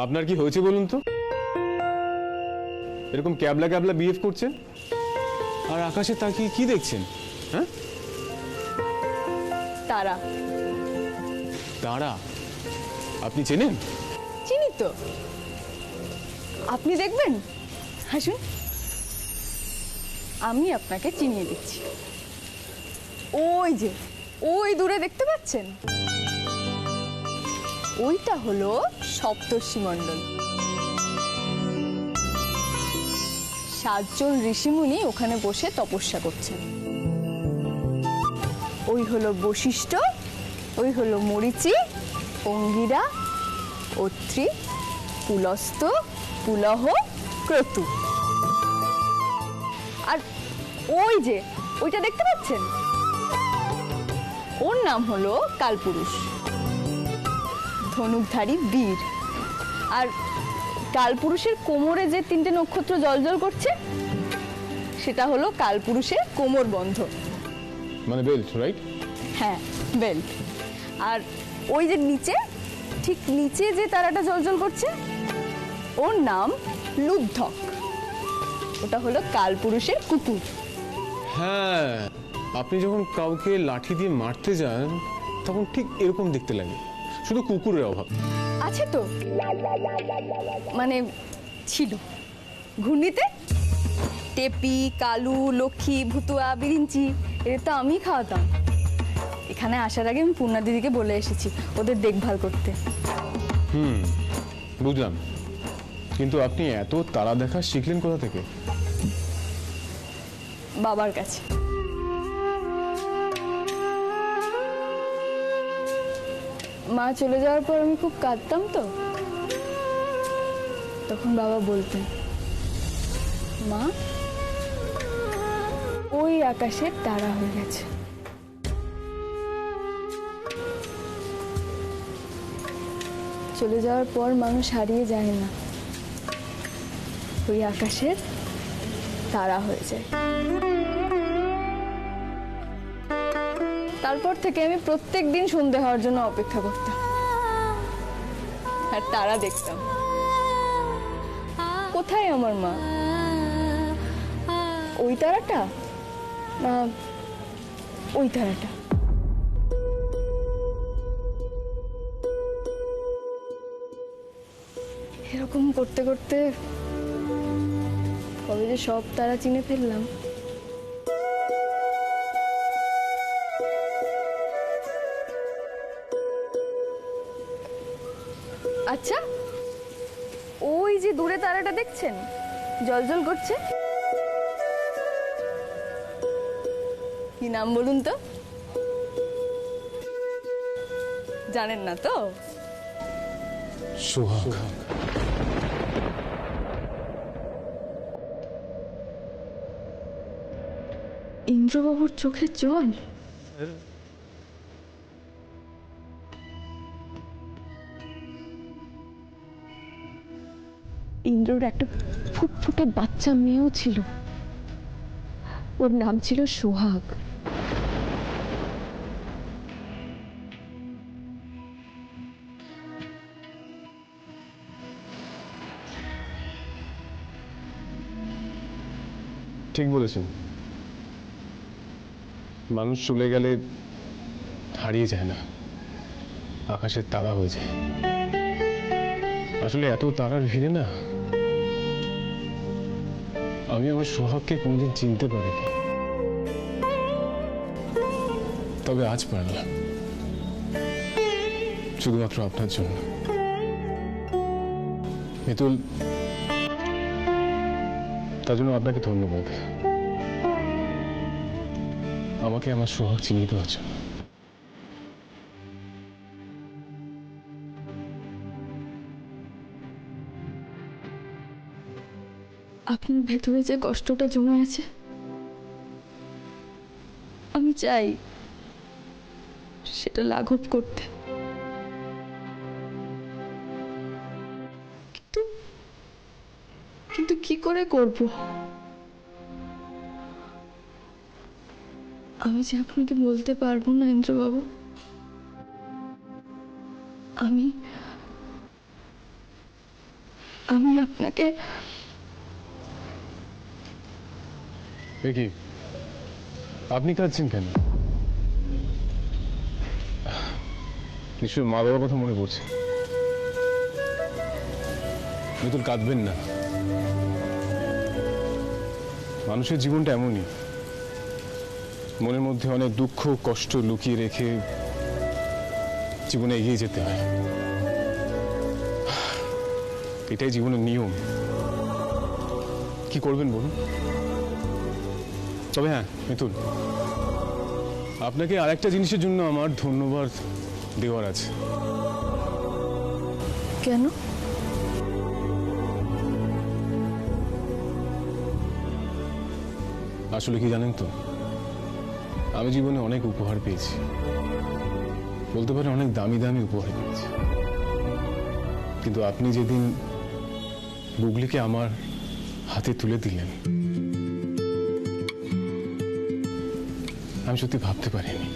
আপনার কি হয়েছে বলুন তো? এরকম ক্যাবলা ক্যাবলা বিহেভ করছেন আর আকাশে তাকিয়ে কি দেখছেন? হ্যাঁ, তারা। তারা? আপনি চেনেন? চিনি তো। আপনি দেখবেন, হাসুন, আমি আপনাকে চিনিয়ে দিচ্ছি। ওই যে ওই দূরে দেখতে পাচ্ছেন, ওইটা হলো সপ্তর্ষি মণ্ডল। 7 জন ঋষিমুনি ওখানে বসে তপস্যা করছেন। ওই হলো বশিষ্ঠ, ওই হলো মরীচি, অঙ্গিরা, অত্রি, পুলস্ত, পুলহ, ক্রতু। আর ওই যে ওইটা দেখতে পাচ্ছেন, ওর নাম হলো কালপুরুষ, ধনুকধারী বীর। আর কালপুরুষের কোমরে যে 3টে নক্ষত্র জ্বলজ্বল করছে, সেটা হলো কালপুরুষের কোমর বন্ধ, মানে বেল্ট, রাইট? হ্যাঁ, বেল্ট। আর ওই যে নিচে, ঠিক নিচে যে তারাটা জ্বলজ্বল করছে, ওর নাম লুব্ধক, ওটা হলো কালপুরুষের কুকুর। হ্যাঁ, আপনি যখন কাউকে লাঠি দিয়ে মারতে যান তখন ঠিক এরকম দেখতে লাগে, শুধু কুকুরের অভাব। আছে তো, মানে ছিল ঘূর্ণিতে। টেপি, কালু, লক্ষ্মী, ভুতুয়া, বিরিঞ্চি, এদের তো আমি খাওয়াতাম। এখানে আসার আগে আমি পূর্ণা দিদিকে বলে এসেছি ওদের দেখভাল করতে। বুঝলাম, কিন্তু আপনি এত তারা দেখা শিখলেন কোথা থেকে? বাবার কাছে। মা চলে যাওয়ার পর আমি খুব কাঁদতাম তো, তখন বাবা বলতেন, মা ওই আকাশের তারা হয়ে গেছে। চলে যাওয়ার পর মানুষ হারিয়ে যায় না, ওই আকাশের তারা হয়ে যায়। তারপর থেকে আমি প্রত্যেক দিন সন্ধে হওয়ার জন্য অপেক্ষা করতাম আর তারা দেখতাম। কোথায় আমার মা? ওই তারাটা না ওই তারাটা? এরকম করতে করতে কবে যে সব তারা চিনে ফেললাম। আচ্ছা, ওই যে দূরে তারাটা দেখছেন জ্বলজ্বল করছে, কি নাম বলুন তো? জানেন না তো? সোহাগ। ইন্দ্রবাবুর চোখের জল। ইন্দ্রর একটা ফুটফুটে বাচ্চা মেয়েও ছিল, ওর নাম ছিল সোহাগ। ঠিক বলেছেন, মানুষ চলে গেলে হারিয়ে যায় না, আকাশের তারা হয়ে যায়। আসলে এত তারার ভিড়ে না আমি আমার সোহাগকে কোনদিন চিনতে পারিনি, তবে আজ পারলাম, শুধুমাত্র আপনার জন্য। মিতুল, তার জন্য আপনাকে ধন্যবাদ, আমাকে আমার সোহাগ চিনিয়ে দেওয়ার জন্য। আপনার ভেতরে যে কষ্টটা জমে আছে, আমি চাই সেটা লাঘব করতে, কিন্তু কিন্তু কি করে করব? আমি যে আপনাকে বলতে পারবো না ইন্দ্রবাবু। আমি আমি আপনাকে এ কি আপনি কাঁদছেন কেন? নিশ্চয়ই মা বাবার কথা মনে পড়ছে। মিতুল, কাঁদবেন না। মানুষের জীবনটা এমনই, মনের মধ্যে অনেক দুঃখ কষ্ট লুকিয়ে রেখে জীবনে এগিয়ে যেতে হয়। এটাই জীবনের নিয়ম। কি করবেন বলুন? তবে হ্যাঁ মিতুল, আপনাকে আরেকটা জিনিসের জন্য আমার ধন্যবাদ দেওয়ার আছে। কেন? আসলে কি জানেন তো, আমি জীবনে অনেক উপহার পেয়েছি, বলতে পারেন অনেক দামি দামি উপহার পেয়েছি, কিন্তু আপনি যেদিন বুগলিকে আমার হাতে তুলে দিলেন, আমি সত্যি ভাবতে পারিনি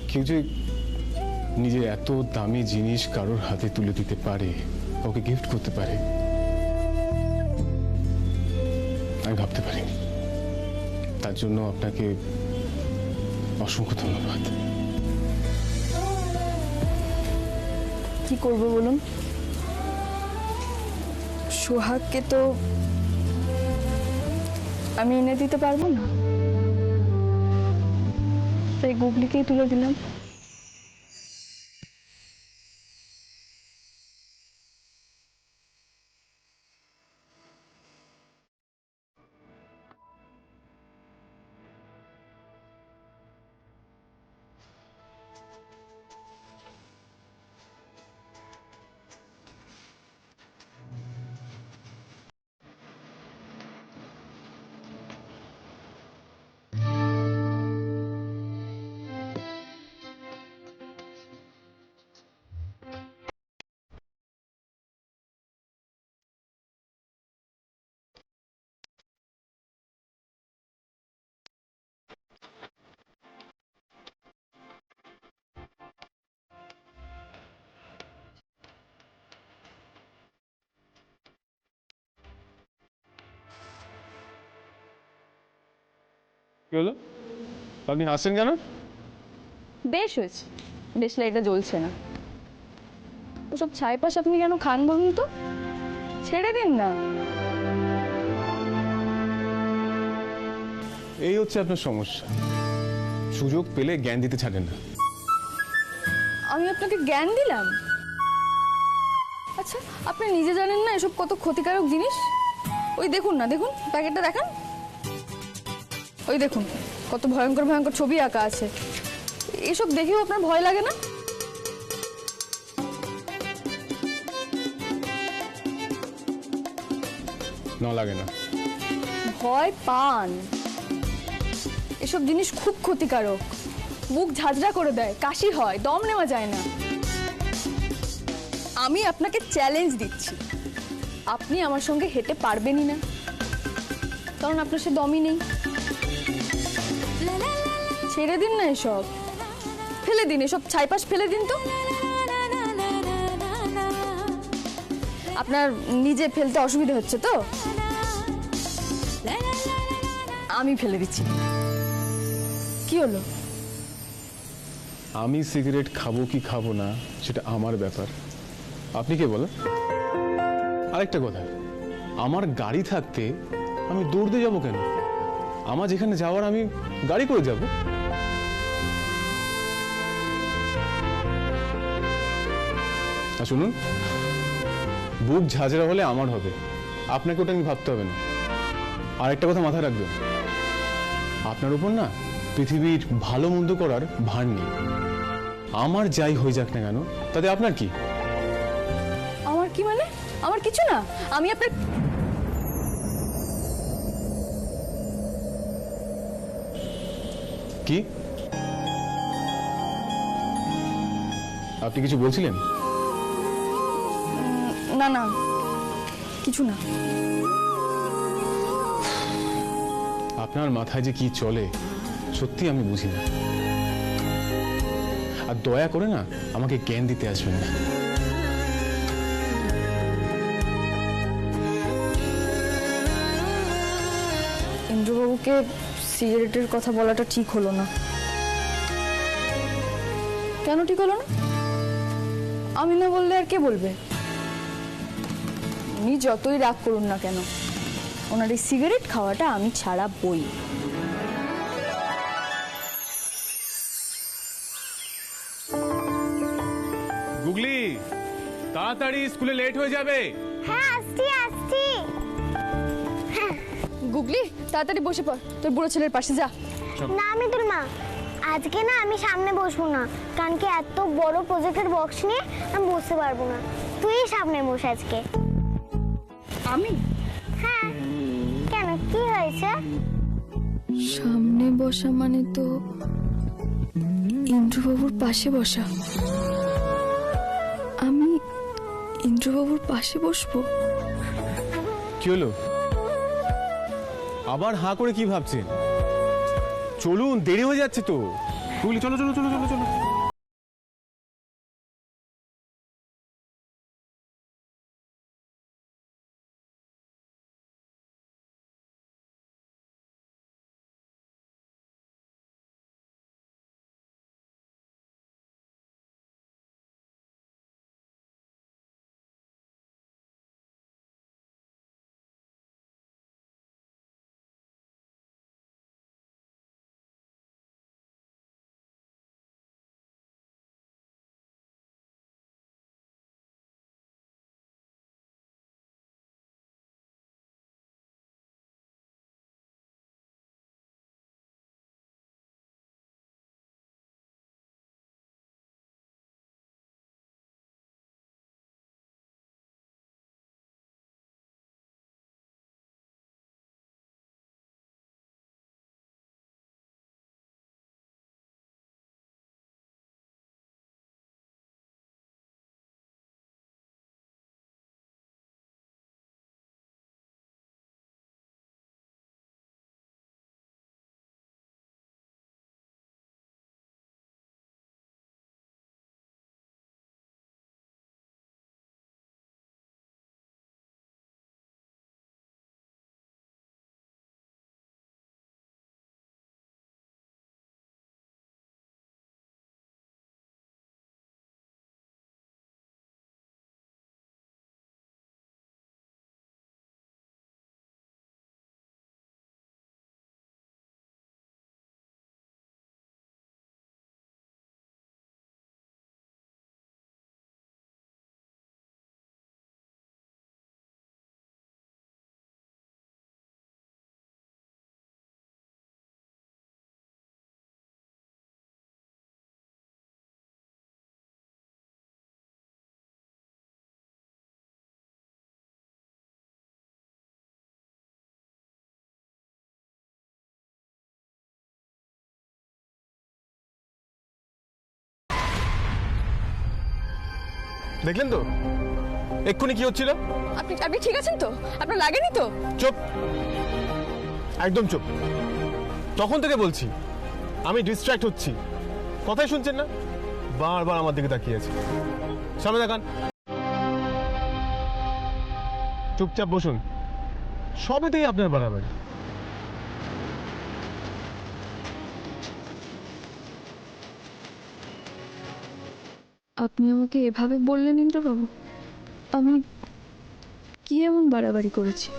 কেউ যে নিজে এত দামি জিনিস কারোর হাতে তুলে দিতে পারে, ওকে গিফট করতে পারে। আমি ভাবতে পারিনি। তার জন্য আপনাকে অসংখ্য ধন্যবাদ। কি করবো বলুন? সোহাগকে তো আমি এনে দিতে পারবো না, তাই গুগলিকেই তুলে দিলাম। কি হলো? আপনি হাসছেন কেন? বেশ হয়েছে, বেশ লাইটটা জ্বলছে না। ওসব ছাইপাশ আপনি কেন খান বলুন তো? ছেড়ে দিন না। এই হচ্ছে আপনার সমস্যা, সুযোগ পেলে জ্ঞান দিতে ছাড়েন না। আমি আপনাকে জ্ঞান দিলাম? আচ্ছা, আপনি নিজে জানেন না এসব কত ক্ষতিকারক জিনিস? ওই দেখুন না, দেখুন প্যাকেটটা দেখান। ওই দেখুন কত ভয়ঙ্কর ভয়ঙ্কর ছবি আঁকা আছে। এসব দেখেও আপনার ভয় লাগে না? না, লাগে না। ভয় পান। এসব জিনিস খুব ক্ষতিকারক, বুক ঝাঁঝরা করে দেয়, কাশি হয়, দম নেওয়া যায় না। আমি আপনাকে চ্যালেঞ্জ দিচ্ছি, আপনি আমার সঙ্গে হেঁটে পারবেনই না, কারণ আপনার সে দমই নেই। ছেড়ে দিন না এসব, ফেলে দিন এসব ছাইপাশ, ফেলে দিন তো। আপনার নিজে ফেলতে অসুবিধা হচ্ছে তো? আমি ফেলে দিচ্ছি। কি হলো? আমি সিগারেট খাবো কি খাবো না সেটা আমার ব্যাপার, আপনি কে বলেন? আরেকটা কথা, আমার গাড়ি থাকতে আমি দৌড় দিয়ে যাবো কেন? আমার যেখানে যাওয়ার আমি গাড়ি করে যাব। শুনুন, বুক ঝাঁঝরা হলে আমার হবে, আপনাকে ওটা আমি ভাবতে হবে না। আরেকটা কথা মাথায় রাখবেন, আপনার উপর না পৃথিবীর ভালো মন্দ করার ভার নেই। আমার যাই হয়ে যাক না কেন, তাতে আপনার কি? আমার কি মানে? আমার কিছু না। আমি আপনার কি? আপনি কিছু বলছিলেন? না না, কিছু না। আপনার মাথায় যে কি চলে সত্যি আমি বুঝি না। আর দয়া করে না আমাকে জ্ঞান দিতে আসবেন না। ইন্দ্রবাবুকে সিগারেটের কথা বলাটা ঠিক হলো না। কেন ঠিক হলো না? আমি না বললে আর কে বলবে? উনি যতই রাগ করুন না কেন, ওনার এই সিগারেট খাওয়াটা আমি ছাড়াবই। গুগলি, তাড়াতাড়ি, স্কুলে লেট হয়ে যাবে। হ্যাঁ আসছি আসছি। গুগলি, তাড়াতাড়ি বসে পড়, তোর বুড়ো ছেলের পাশে যা। না মিতুল মা, আজকে না আমি সামনে বসবো না, কারণ কি এত বড় প্রজেক্টের বক্স নিয়ে আমি বসতে পারবো না। তুই সামনে বস আজকে। আমি? হ্যাঁ, কেন কি হয়েছে? সামনে বসা মানে তো ইন্দ্রবাবুর পাশে বসা। আমি ইন্দ্রবাবুর পাশে বসবো? কি হলো? আবার হাঁ করে কি ভাবছেন? চলুন, দেরি হয়ে যাচ্ছে তো। গুগলি, চলো চলো চলো চলো চলো। দেখলেন তো এক্ষুনি কি হচ্ছিল? আপনি আপনি ঠিক আছেন তো? আপনার লাগেনি তো? চুপ, একদম চুপ। তখন থেকে বলছি আমি ডিস্ট্র্যাক্ট হচ্ছি, কথাই শুনছেন না। বারবার আমার দিকে তাকিয়ে আছে। সামনে দেখান। চুপচাপ বসুন। সবেতেই আপনার বাড়াবাড়ি। আপনি আমাকে এভাবে বললেন ইন্দ্রবাবু? আমি কি এমন বাড়াবাড়ি করেছি?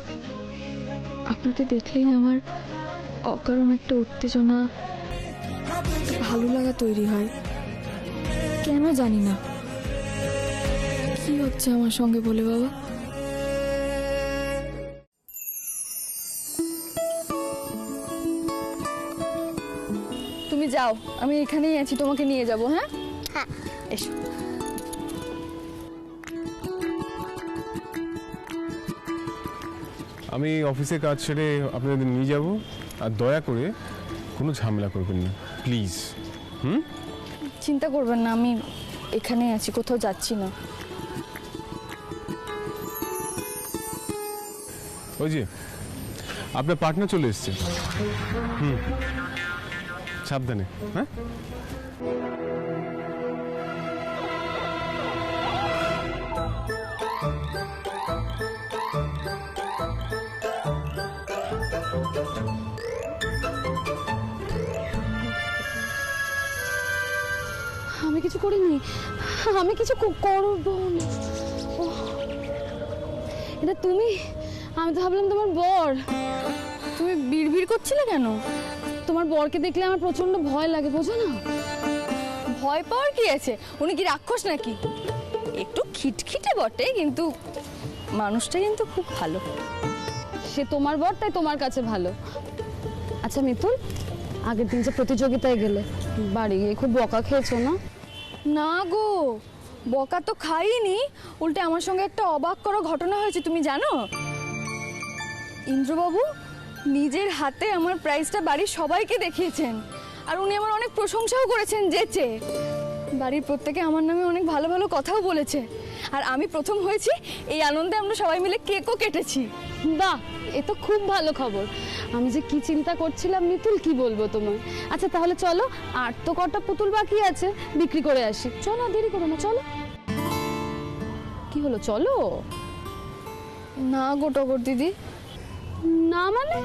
আপনাকে দেখলেই আমার অকারণ একটা উত্তেজনা, ভালো লাগা তৈরি হয়। কেন জানি না। কি হচ্ছে আমার সঙ্গে বলে বাবা? তুমি যাও, আমি এখানেই আছি, তোমাকে নিয়ে যাব। হ্যাঁ হ্যাঁ এসো। আমি অফিসে কাজ সেরে আপনাদের নিয়ে যাব, আর দয়া করে কোনো ঝামেলা করবেন না প্লিজ। চিন্তা করবেন না, আমি এখানেই আছি, কোথাও যাচ্ছি না। ওই যে আপনার পার্টনার চলে এসছে। সাবধানে। হ্যাঁ, কিছু করিনি, আমি কিছু করব না। ওহ, এটা তুমি? আমি তো ভাবলাম তোমার বর। তুমি বিড়বিড় করছিলে কেন? তোমার বরকে দেখলে আমার প্রচন্ড ভয় লাগে, বোঝো না? ভয় পাওয়ার কি আছে? উনি কি রাক্ষস নাকি? একটু খিটখিটে বটে, কিন্তু মানুষটা কিন্তু খুব ভালো। সে তোমার বর, তাই তোমার কাছে ভালো। আচ্ছা মিতুল, আগের দিন যে প্রতিযোগিতায় গেলে, বাড়ি গিয়ে খুব বকা খেয়েছো না? না গো, বকা তো খাইনি, উল্টে আমার সঙ্গে একটা অবাক করা ঘটনা হয়েছে, তুমি জানো? ইন্দ্রবাবু নিজের হাতে আমার প্রাইজটা বাড়ির সবাইকে দেখিয়েছেন, আর উনি আমার অনেক প্রশংসাও করেছেন যেচে। বাড়ির প্রত্যেকে আমার নামে অনেক ভালো ভালো কথাও বলেছে, আর আমি প্রথম হয়েছি এই আনন্দে আমরা সবাই মিলে কেকও কেটেছি। বাহ, এ তো খুব ভালো খবর। আমি যে কি চিন্তা করছিলাম মিতুল, কি বলবো তোমায়। আচ্ছা তাহলে চলো, আর তো কটা পুতুল বাকি আছে, বিক্রি করে আসি। চলো, দেরি করো না, চলো। কি হলো, চলো। না গো টগর দিদি। না মানে?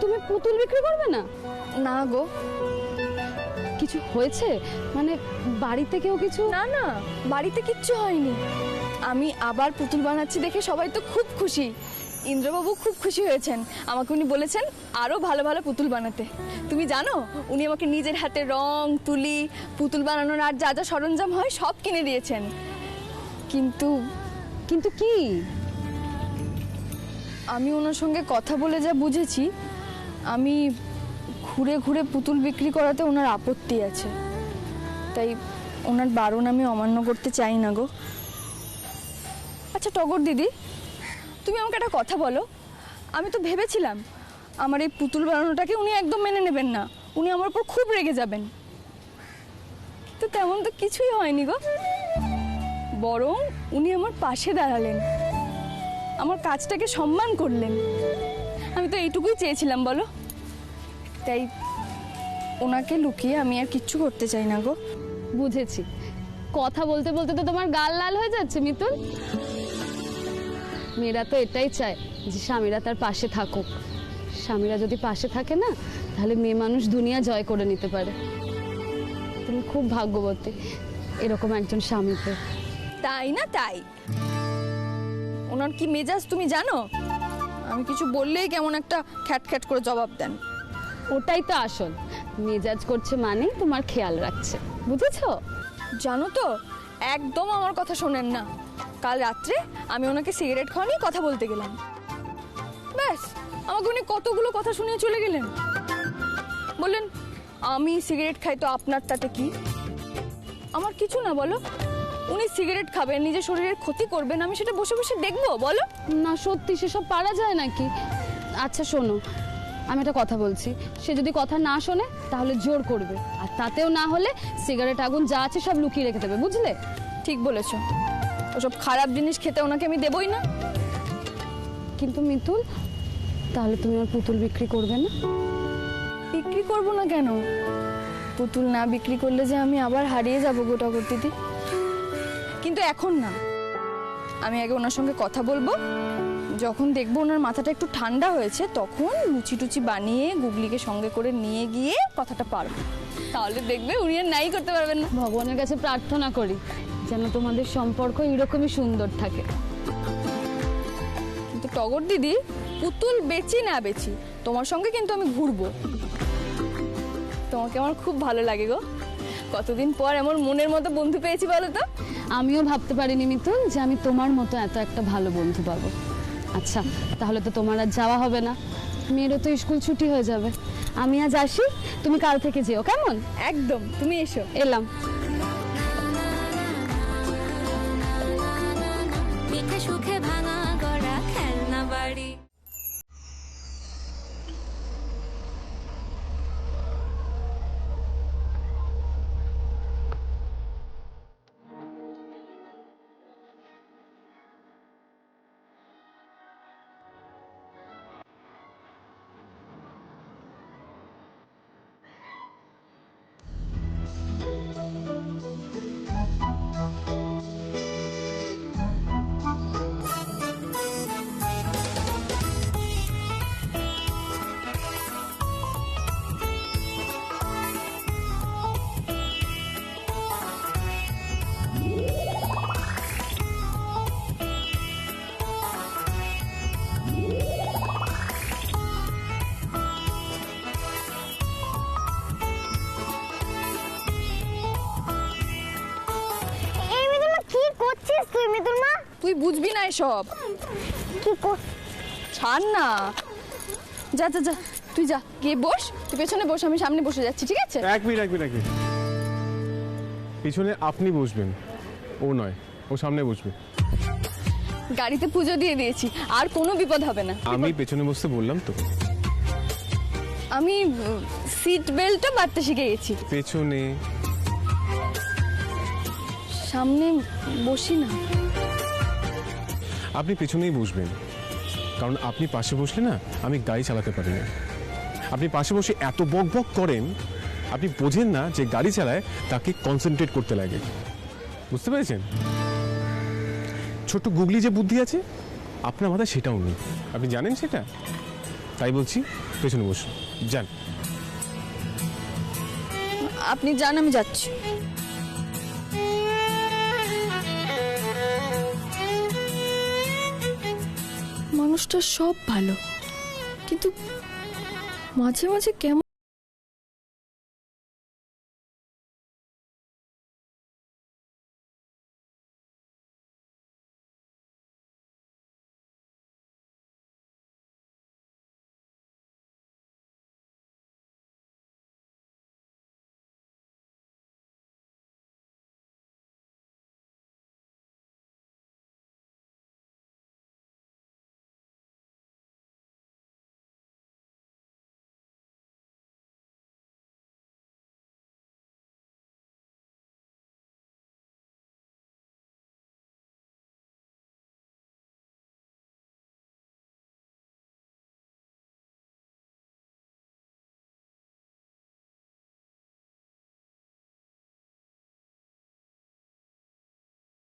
তুমি পুতুল বিক্রি করবে না? না গো। কিছু হয়েছে? মানে বাড়িতে কেউ কিছু? না না, বাড়িতে কিচ্ছু হয়নি। আমি আবার পুতুল বানাচ্ছি দেখে সবাই তো খুব খুশি। ইন্দ্রবাবু খুব খুশি হয়েছেন, আমাকে উনি বলেছেন আরো ভালো ভালো পুতুল বানাতে। তুমি জানো, উনি আমাকে নিজের হাতে রং তুলি, পুতুল বানানোর আর যা যা সরঞ্জাম হয় সব কিনে দিয়েছেন। কিন্তু কিন্তু কি? আমি ওনার সঙ্গে কথা বলে যা বুঝেছি, আমি ঘুরে ঘুরে পুতুল বিক্রি করাতে ওনার আপত্তি আছে, তাই ওনার বারণ আমি অমান্য করতে চাই না গো। আচ্ছা টগর দিদি, তুমি আমাকে একটা কথা বলো। আমি তো ভেবেছিলাম আমার এই পুতুল বানানোটাকে উনি একদম মেনে নেবেন না, উনি আমার উপর খুব রেগে যাবেন, কিন্তু তেমন তো কিছুই হয়নি গো। বরং উনি আমার পাশে দাঁড়ালেন, আমার কাজটাকে সম্মান করলেন। আমি তো এইটুকুই চেয়েছিলাম বলো। তাই ওনাকে লুকিয়ে আমি আর কিচ্ছু করতে চাই না গো। বুঝেছি, কথা বলতে বলতে তো তোমার গাল লাল হয়ে যাচ্ছে মিতুল। মেয়েরা তো এটাই চায় যে স্বামীরা তার পাশে থাকুক। স্বামীরা যদি পাশে থাকে না, তাহলে মেয়ে মানুষ দুনিয়া জয় করে নিতে পারে। তুমি খুব ভাগ্যবতী এরকম একজন স্বামীতে। তাই না? তাই ওনার কি মেজাজ তুমি জানো? আমি কিছু বললেই কেমন একটা খ্যাট খ্যাট করে জবাব দেন। ওটাই তো আসল, মেজাজ করছে মানে তোমার খেয়াল রাখছে, বুঝেছো? জানো তো, একদম আমার কথা শোনেন না। কাল রাত্রে আমি ওনাকে সিগারেট খাওয়া নিয়ে কথা বলতে গেলাম, ব্যাস আমাকে উনি কতগুলো কথা শুনিয়ে চলে গেলেন। বললেন আমি সিগারেট খাই তো আপনার তাতে কি? আমার কিছু না বলো। উনি সিগারেট খাবেন, নিজের শরীরের ক্ষতি করবেন, আমি সেটা বসে বসে দেখবো বলো? না সত্যি, সেসব পারা যায় নাকি? আচ্ছা শোনো, আমি একটা কথা বলছি, সে যদি কথা না শোনে তাহলে জোর করবে, আর তাতেও না হলে সিগারেট আগুন যা আছে সব লুকিয়ে রেখে দেবে, বুঝলে? ঠিক বলেছো, ওসব খারাপ জিনিস খেতে ওনাকে আমি দেবই না। কিন্তু মিতুল, তাহলে তুমি আর পুতুল বিক্রি করবে না? বিক্রি করবো না কেন? পুতুল না বিক্রি করলে যে আমি আবার হারিয়ে যাবো গো টগর দিদি। কিন্তু এখন না, আমি আগে ওনার সঙ্গে কথা বলবো। যখন দেখবো ওনার মাথাটা একটু ঠান্ডা হয়েছে, তখন লুচি টুচি বানিয়ে গুগলিকে সঙ্গে করে নিয়ে গিয়ে কথাটা পারবো। তাহলে দেখবে উনি আর নাই করতে পারবেন না। ভগবানের কাছে প্রার্থনা করি যেন তোমাদের সম্পর্ক এরকমই সুন্দর থাকে। কিন্তু টগর দিদি, পুতুল বেচি না বেচি, তোমার সঙ্গে কিন্তু আমি ঘুরবো। তোমাকে আমার খুব ভালো লাগে গো। কতদিন পর আমার মনের মতো বন্ধু পেয়েছি বলো তো। আমিও ভাবতে পারিনি মিতুল যে আমি তোমার মতো এত একটা ভালো বন্ধু পাবো। আচ্ছা তাহলে তো তোমার আর যাওয়া হবে না, মেয়েরও তো স্কুল ছুটি হয়ে যাবে। আমি আজ আসি, তুমি কাল থেকে যেও, কেমন? একদম, তুমি এসো। এলাম। মিঠে সুখে ভাঙা গড়া খেলনা বাড়ি। তুই মিতুল মা তুই বুঝবি না এসব। কি কর ছাড় না, যা যা যা, তুই যা গিয়ে বস, তুই পেছনে বস, আমি সামনে বসে যাচ্ছি, ঠিক আছে? এক মিনিট এক মিনিট এক মিনিট, পিছনে আপনি বসবেন, ও নয়, ও সামনে বসবে। গাড়িতে পুজো দিয়ে দিয়েছি, আর কোনো বিপদ হবে না। আমি পেছনে বসতে বললাম তো। আমি সিট বেল্টও বাঁধতে শিখে গেছি। পেছনে সামনে বসি না। আপনি পেছনেই বসবেন, কারণ আপনি পাশে বসলে না আমি গাড়ি চালাতে পারি না। আপনি পাশে বসে এত বক বক করেন, আপনি বোঝেন না যে গাড়ি চালায় তাকে কনসেন্ট্রেট করতে লাগে। বুঝতে পেরেছেন? ছোট্ট গুগলি যে বুদ্ধি আছে আপনার মাথায় সেটাও নেই, আপনি জানেন সেটা? তাই বলছি পেছনে বসুন, যান। আপনি যান, আমি যাচ্ছি। মানুষটা সব ভালো, কিন্তু মাঝে মাঝে কেমন